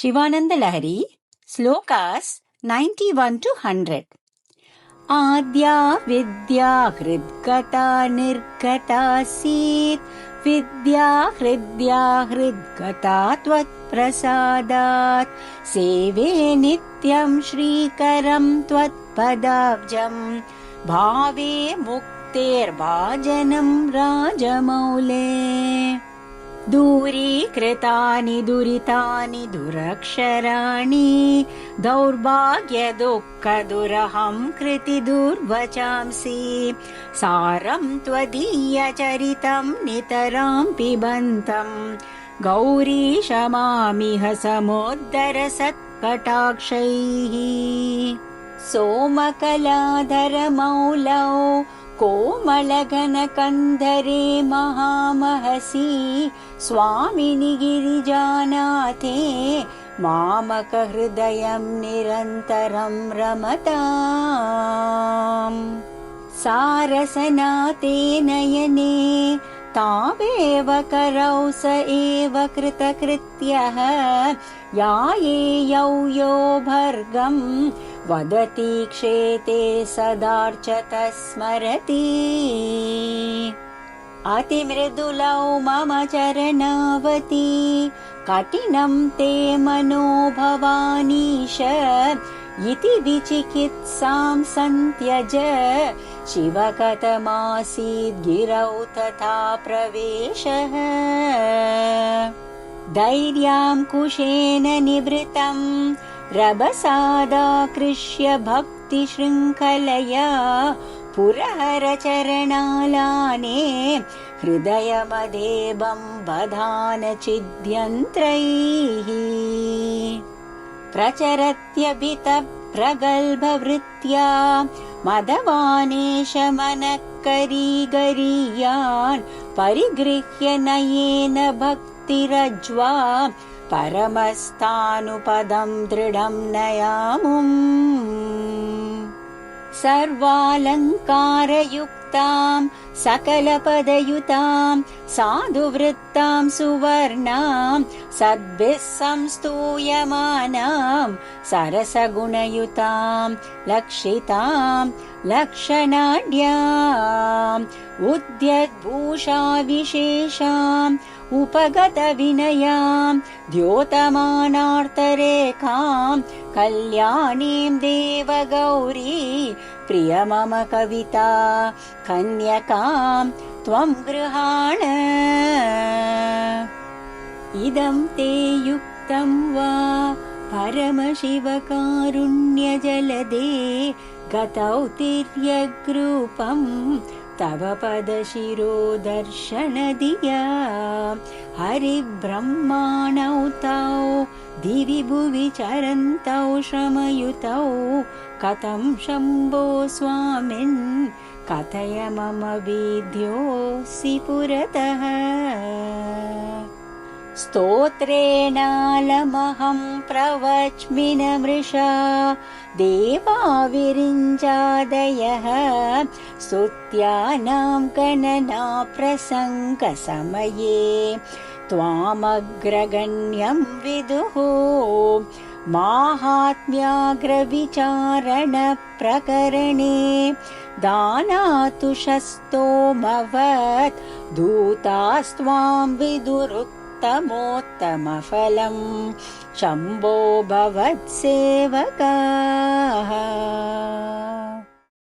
Shivananda Lahari, Slokas 91 to 100. आद्या विद्या हृद्गता निर्गतासीत् विद्या हृद्या हृद्गता त्वत्प्रसादात् सेवे नित्यं श्रीकरं त्वत्पदाब्जं भावे मुक्तेर्भाजनं राजमौले दूरीकृतानि दुरितानि दुरक्षराणि दौर्भाग्यदुःखदुरहं कृतिदुर्वचांसि सारं त्वदीयचरितं नितरां पिबन्तं गौरीशमामिह समुद्धरसत्कटाक्षैः सोमकलाधरमौलौ कोमलघनकन्धरे महामहसि स्वामिनि गिरिजानाथे मामकहृदयं निरन्तरं रमताम् सारसनाते नयने तावेव करौ स एव कृतकृत्यः यायेयौ यो भर्गं वदति क्षेते सदार्चत स्मरति अतिमृदुलौ मम चरणावती कठिनं ते मनो भवानीश इति विचिकित्सां सन्त्यज शिव कथमासीद् गिरौ तथा प्रवेशः धैर्याङ्कुशेन निवृतं रभसादाकृष्य भक्तिशृङ्खलया पुरहरचरणालाने हृदयमदेवं बधान चिद्यन्त्रैः प्रचरत्यभितप्रगल्भवृत्त्या मदवानेश मनः करीगरीयान् परिगृह्य नयेन भक्तिरज्वा परमस्थानुपदं दृढं नयामुम् सर्वालङ्कारयुक्तां सकलपदयुतां साधुवृत्तां सुवर्णां सद्भिः संस्तूयमानां सरसगुणयुतां लक्षितां लक्षणाढ्याम् उद्यद्भूषाविशेषाम् उपगतविनयां द्योतमानार्तरेखां कल्याणीं देवगौरी प्रिय मम कविता कन्यकां त्वं गृहाण इदं ते युक्तं वा परमशिवकारुण्यजलदे गतौ तिर्यग्रूपम् तव पदशिरोदर्शनदिया हरिब्रह्माणौ तौ दिवि भुवि चरन्तौ श्रमयुतौ कथं शम्भो स्वामिन् कथय मम वेद्योऽसि पुरतः स्तोत्रेणालमहं प्रवच्मि न मृषा देवा विरिञ्चादयः स्तुत्यानां गणना प्रसङ्गसमये त्वामग्रगण्यं विदुः माहात्म्याग्रविचारणप्रकरणे दानातुशस्तोमवत् दूतास्त्वां विदुरुत्तमोत्तमफलं शम्भो भवत्सेवकाः।